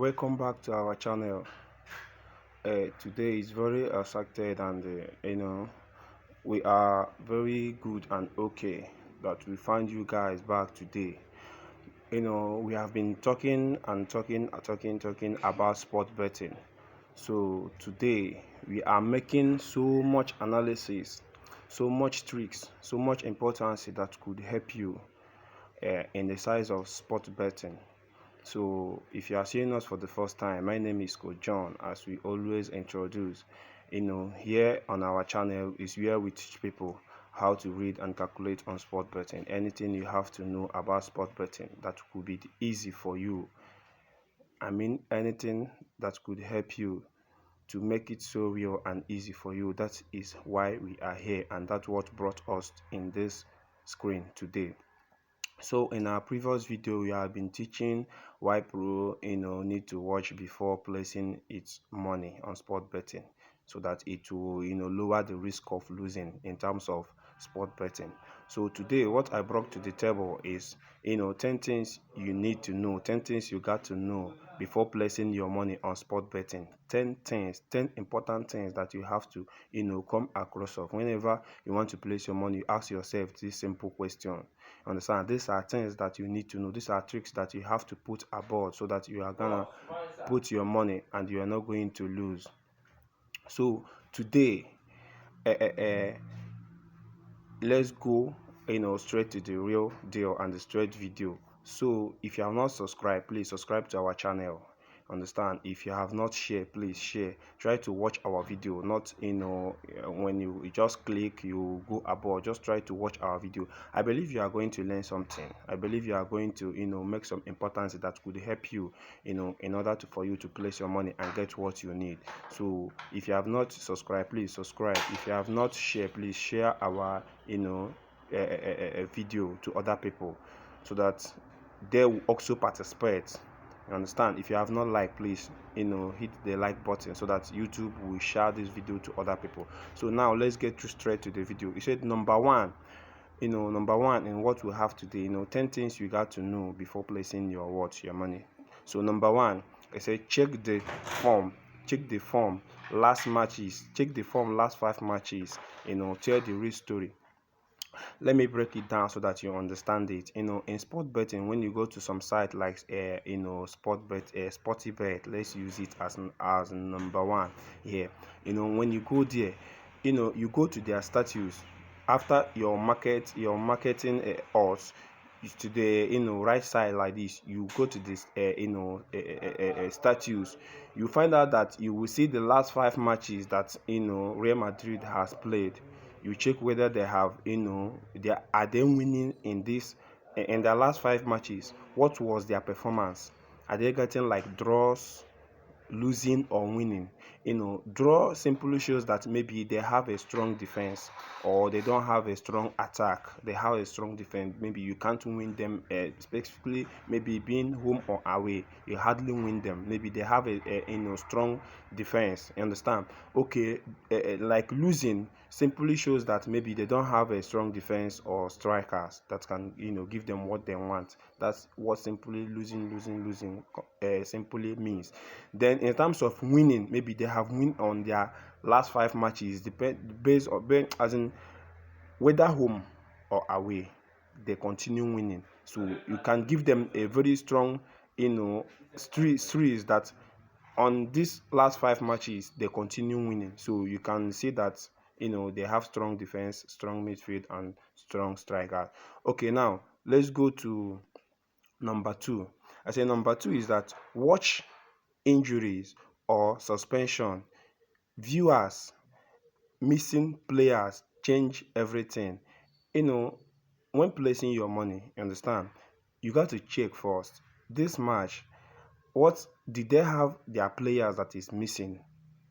Welcome back to our channel. Today is very excited and we are very good and okay that we find you guys back today. We have been talking about sport betting. So today we are making so much analysis, so much tricks, so much importance that could help you in the size of sport betting. So if you are seeing us for the first time, my name is Coach John. As we always introduce, here on our channel is where we teach people how to read and calculate on sport betting. Anything you have to know about sport betting that could be easy for you. Anything that could help you to make it so real and easy for you. That is why we are here, and that's what brought us in this screen today. So in our previous video, we have been teaching why pro need to watch before placing its money on sport betting, so that it will lower the risk of losing in terms of sport betting. So today what I brought to the table is 10 things you need to know, 10 things you got to know before placing your money on sport betting. 10 important things that you have to come across of whenever you want to place your money. You ask yourself this simple question. Understand, these are things that you need to know. These are tricks that you have to put aboard so that you are gonna put your money and you are not going to lose. So today let's go straight to the real deal and the straight video. So if you have not subscribed, please subscribe to our channel. Understand, if you have not shared, please share. Try to watch our video, not when you just click you go abroad. Just try to watch our video. I believe you are going to learn something. I believe you are going to make some importance that could help you in order for you to place your money and get what you need. So if you have not subscribed, please subscribe. If you have not shared, please share our video to other people so that they will also participate. You understand? If you have not liked, please hit the like button so that YouTube will share this video to other people. So now let's get straight to the video. You said number one in what we have today, 10 things you got to know before placing your money. So number one, I said check the form last matches, check the form last 5 matches, tell the real story. Let me break it down so that you understand it. In sport betting, when you go to some site like SportyBet, let's use it as number one here. When you go there, you go to their status after your marketing odds to the right side like this. You go to this status. You find out that you will see the last 5 matches that Real Madrid has played. You check whether they have are they winning in their last 5 matches. What was their performance? Are they getting like draws, losing or winning? Draw simply shows that maybe they have a strong defense or they don't have a strong attack. They have a strong defense. Maybe you can't win them, specifically maybe being home or away, you hardly win them. Maybe they have a strong defense. You understand? Okay, like losing simply shows that maybe they don't have a strong defense or strikers that can give them what they want. That's what simply losing simply means. Then in terms of winning, maybe they have win on their last 5 matches, based on as in whether home or away, they continue winning. So you can give them a very strong streaks that on these last 5 matches they continue winning. So you can see that they have strong defense, strong midfield and strong striker. Okay, now let's go to number 2. I say number 2 is that watch injuries or suspension. Viewers, missing players change everything. When placing your money, you understand, you got to check first. This match, what did they have their players that is missing?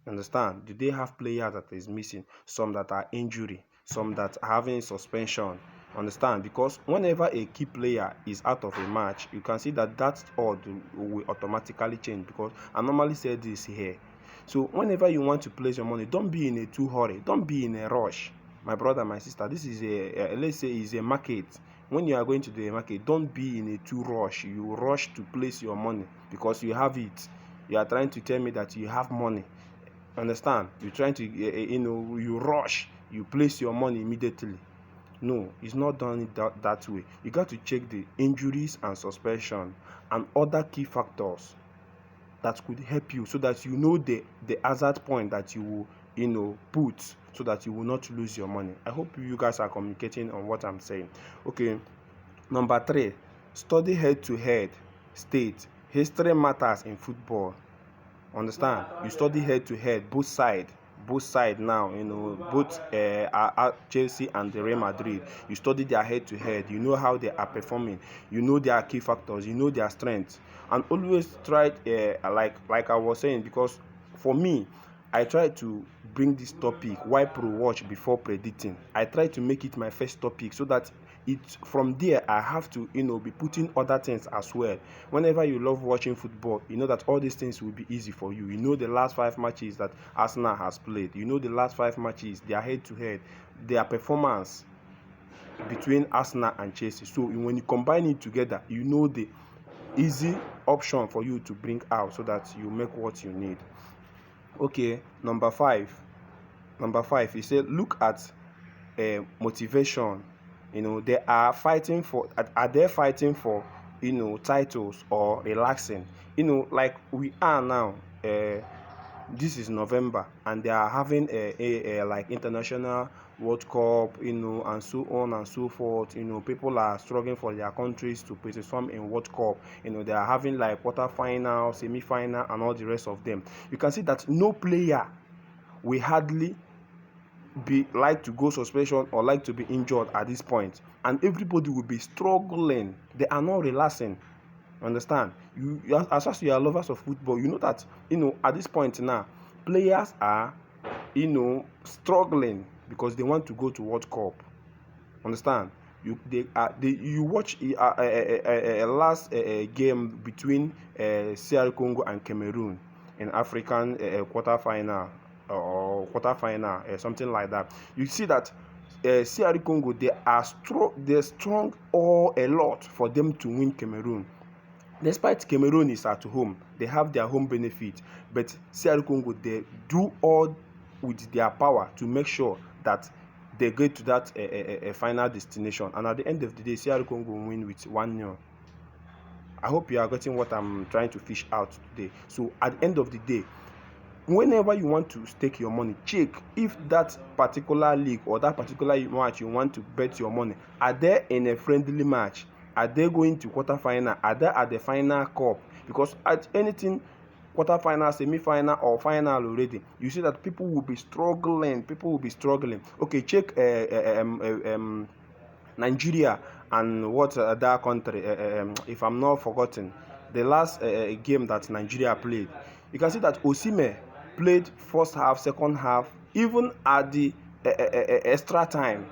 Understand? Do they have players that is missing? Some that are injury, some that are having suspension. Understand? Because whenever a key player is out of a match, you can see that odd will automatically change. Because I normally say this here. So whenever you want to place your money, don't be in a too hurry, don't be in a rush. My brother, my sister, this is let's say is a market. When you are going to the market, don't be in a too rush. You rush to place your money because you have it. You are trying to tell me that you have money. Understand? You're trying to, you rush, you place your money immediately. No, it's not done that way. You got to check the injuries and suspension and other key factors that could help you, so that you know the hazard point that you will put, so that you will not lose your money. I hope you guys are communicating on what I'm saying. Okay, number 3, study head to head state. History matters in football. Understand? You study head to head, both side now, both Chelsea and the Real Madrid. You study their head to head, you know how they are performing, you know their key factors, you know their strengths. And always try, like I was saying, because for me, I try to bring this topic, why pro watch before predicting. I try to make it my first topic, so that from there I have to be putting other things as well. Whenever you love watching football, you know that all these things will be easy for you. You know the last 5 matches that Arsenal has played, you know the last 5 matches, their head to head, their performance between Arsenal and Chelsea. So when you combine it together, you know the easy option for you to bring out, so that you make what you need. Okay, number 5, he said look at motivation. They are fighting for, are they fighting for titles, or relaxing? Like we are now, this is November, and they are having a like international World Cup, and so on and so forth. People are struggling for their countries to participate in World Cup. They are having like quarter-final, semi-final, and all the rest of them. You can see that no player will hardly be like to go suspension or like to be injured at this point, and everybody will be struggling. They are not relaxing. Understand? As you are lovers of football, you know that at this point now, players are struggling because they want to go to World Cup. Understand? You watch a last game between CR Congo and Cameroon in African quarter-final, something like that. You see that CR Congo, they're strong all a lot for them to win Cameroon. Despite Cameroon is at home, they have their home benefit, but CR Congo, they do all with their power to make sure that they get to that final destination. And at the end of the day, CR Congo win with 1-0. I hope you are getting what I'm trying to fish out today. So at the end of the day, whenever you want to stake your money, check if that particular league or that particular match you want to bet your money, are they in a friendly match? Are they going to quarter-final? Are they at the final cup? Because at anything quarter-final, semi-final, or final already, you see that people will be struggling. Okay, check Nigeria and what other country, if I'm not forgotten, the last game that Nigeria played. You can see that Osimhen played first half, second half, even at the extra time.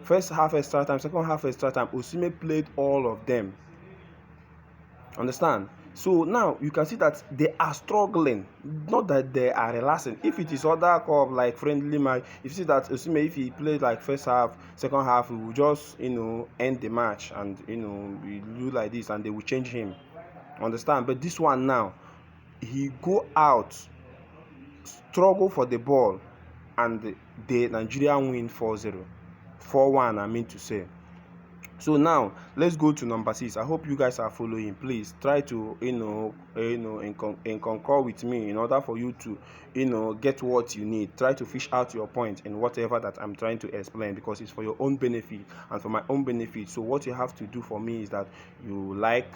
First half extra time, second half extra time, Osimhen played all of them. Understand? So now you can see that they are struggling, not that they are relaxing. If it is other cup like friendly match, if you see that Osimhen, if he played like first half, second half, he will just end the match, and we do like this, and they will change him. Understand? But this one now, he go out, struggle for the ball, and the Nigerian win 4-0, 4-1, I mean to say. So now let's go to number 6. I hope you guys are following. Please try to concur with me in order for you to get what you need. Try to fish out your point in whatever that I'm trying to explain, because it's for your own benefit and for my own benefit. So what you have to do for me is that you like,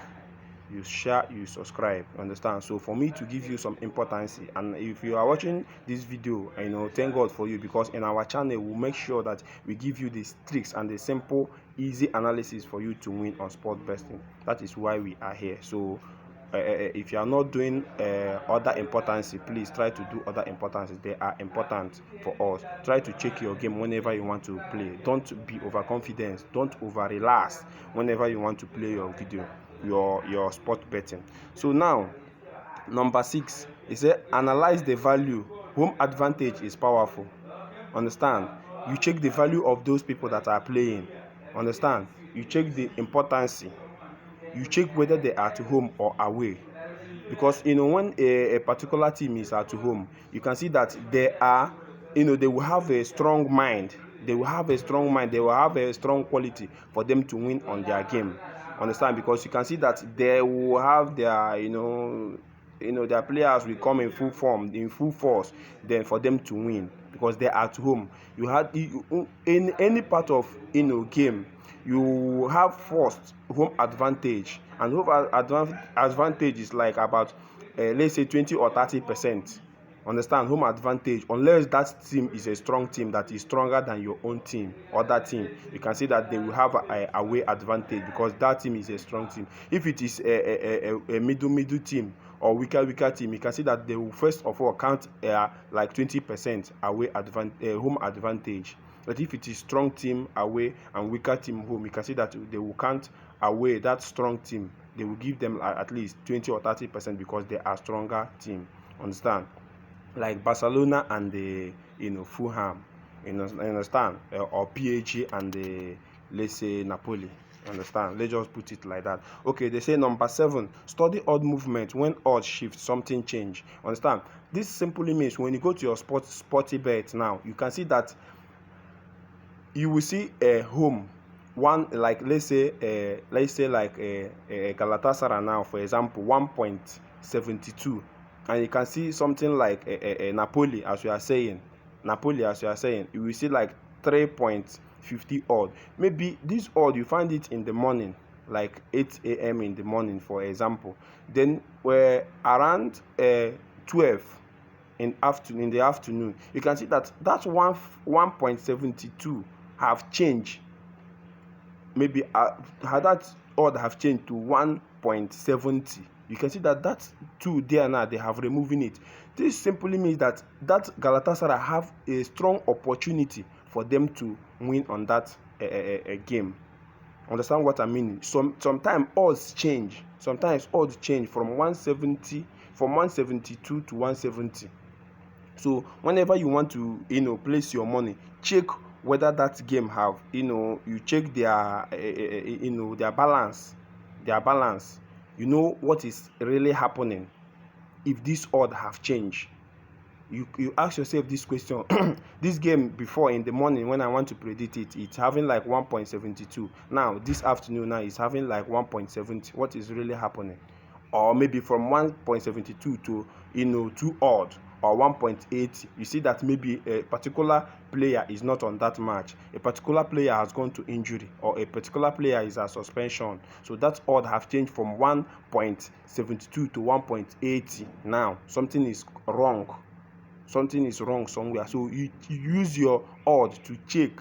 you share, you subscribe. Understand? So for me to give you some importance, and if you are watching this video, thank God for you, because in our channel we'll make sure that we give you the tricks and the simple, easy analysis for you to win on sport betting. That is why we are here. So if you are not doing other importance, please try to do other importances. They are important for us. Try to check your game whenever you want to play. Don't be overconfident. Don't over relax whenever you want to play your sport betting. So now number 6 is analyze the value. Home advantage is powerful. Understand? You check the value of those people that are playing. Understand? You check the importance. You check whether they are at home or away. because when a particular team is at home, you can see that they are, they will have a strong mind. They will have a strong mind. They will have a strong quality for them to win on their game. Understand? Because you can see that they will have their, their players will come in full form, in full force, then for them to win because they're at home. You had in any part of game, you have first home advantage, and home advantage is like about let's say 20 or 30%. Understand? Home advantage, unless that team is a strong team that is stronger than your own team, other team, you can see that they will have a away advantage because that team is a strong team. If it is a middle team or weaker team, you can see that they will first of all count like 20% away home advantage. But if it is strong team away and weaker team home, you can see that they will count away that strong team. They will give them at least 20 or 30% because they are stronger team. Understand? Like Barcelona and the Fulham, understand, or PSG and the, let's say, Napoli. Understand? Let's just put it like that. Okay, they say number 7, study odd movement. When odds shift, something change. Understand? This simply means when you go to your SportyBet now, you can see that you will see a home one, like let's say like a Galatasaray now, for example, 1.72, and you can see something like a Napoli, as you are saying, you will see like 3.50 odd. Maybe this odd you find it in the morning, like 8 a.m. in the morning, for example. Then we're around 12 in the afternoon, you can see that 1.72 have changed. Maybe had that odd have changed to 1.70, you can see that 2 there now, they have removing it. This simply means that Galatasaray have a strong opportunity for them to win on that game. Understand what I mean? Sometimes odds change. Sometimes odds change from 172 to 170. So whenever you want to place your money, check whether that game have you check their their balance, what is really happening. If this odd have changed, you ask yourself this question. This game before in the morning when I want to predict it, it's having like 1.72. Now this afternoon now it's having like 1.70. What is really happening? Or maybe from 1.72 to 2 odd or 1.80, you see that maybe a particular player is not on that match, a particular player has gone to injury, or a particular player is a suspension. So that odd have changed from 1.72 to 1.80. Now something is wrong somewhere. So you use your odd to check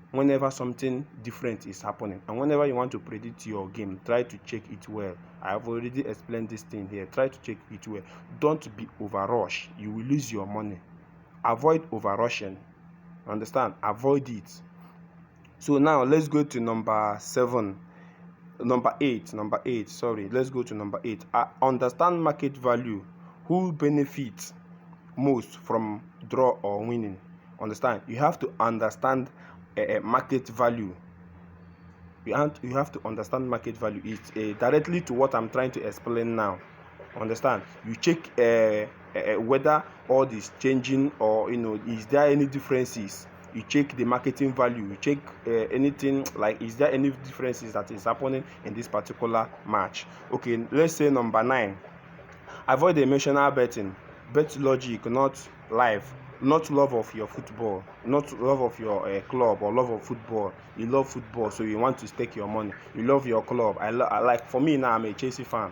whenever something different is happening, and whenever you want to predict your game, try to check it well. I have already explained this thing here. Try to check it well. Don't be over rush, you will lose your money. Avoid over rushing. Understand? Avoid it. So now let's go to number 8. Sorry, let's go to number 8. Understand market value. Who benefits most from draw or winning? Understand? You have to understand market value. You have to understand market value. It's directly to what I'm trying to explain now. Understand? You check whether all is changing, or is there any differences. You check the marketing value. You check anything like, is there any differences that is happening in this particular match? Okay, let's say number 9. Avoid emotional betting. Bet logic, not life. Not love of your football, not love of your club or love of football. You love football, so you want to stake your money. You love your club. I like, for me now, I'm a Chelsea fan.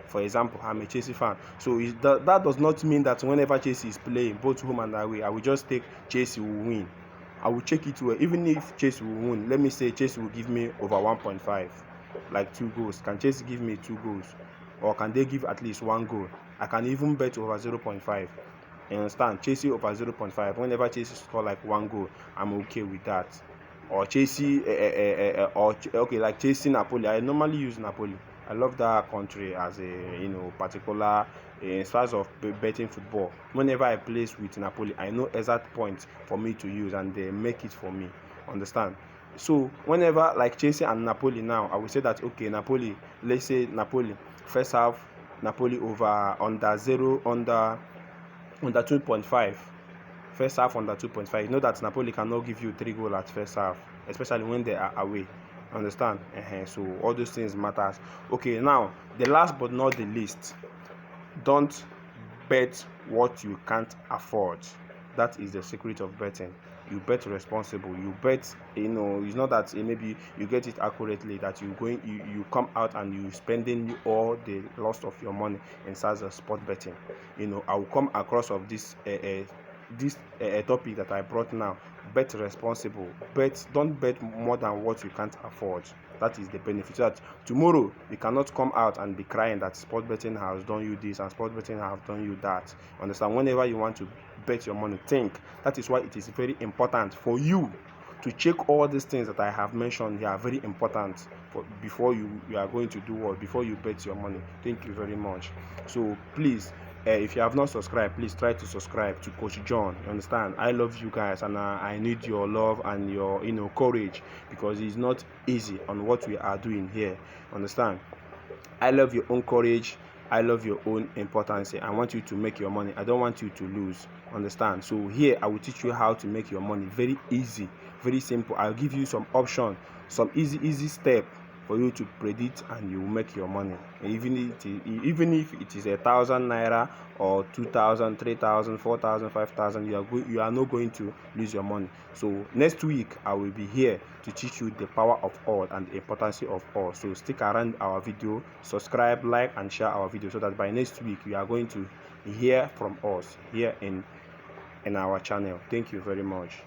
For example, I'm a Chelsea fan. So that does not mean that whenever Chelsea is playing, both home and away, I will just take Chelsea will win. I will check it well. Even if Chelsea will win, let me say Chelsea will give me over 1.5, like 2 goals. Can Chelsea give me 2 goals? Or can they give at least 1 goal? I can even bet over 0.5. You understand? Chelsea over 0.5. Whenever Chelsea score like 1 goal, I'm okay with that. Or Chelsea, okay, like Chelsea Napoli. I normally use Napoli. I love that country as a particular as far as of betting football. Whenever I place with Napoli, I know exact points for me to use, and they make it for me. Understand? So whenever like Chelsea and Napoli now, I will say that okay, Napoli. Let's say Napoli first half Napoli over under 2.5. First half under 2.5. You know that Napoli cannot give you 3 goals at first half, especially when they are away. Understand? So all those things matters. Okay, now the last but not the least, don't bet what you can't afford. That is the secret of betting. You bet responsible. You bet, it's not that maybe you get it accurately, that you come out and you spending all the loss of your money in such a sport betting. I will come across of this topic that I brought now. Bet responsible. Don't bet more than what you can't afford. That is the benefit. So that tomorrow you cannot come out and be crying that sport betting has done you this and sport betting has done you that. Understand? Whenever you want to bet your money, think. That is why it is very important for you to check all these things that I have mentioned. They are very important before you are going to do what, before you bet your money. Thank you very much. So please, if you have not subscribed, please try to subscribe to Coach John. You understand? I love you guys, and I need your love and your courage, because it's not easy on what we are doing here. Understand? I love your own courage. I love your own importance. I want you to make your money. I don't want you to lose. Understand? So here I will teach you how to make your money. Very easy, very simple. I'll give you some option, some easy step for you to predict, and you will make your money. Even if it is 1,000 naira or 2,000, 3,000, 4,000, 5,000, you are not going to lose your money. So next week I will be here to teach you the power of odds and the importance of odds. So stick around our video, subscribe, like, and share our video, so that by next week you are going to hear from us here in our channel. Thank you very much.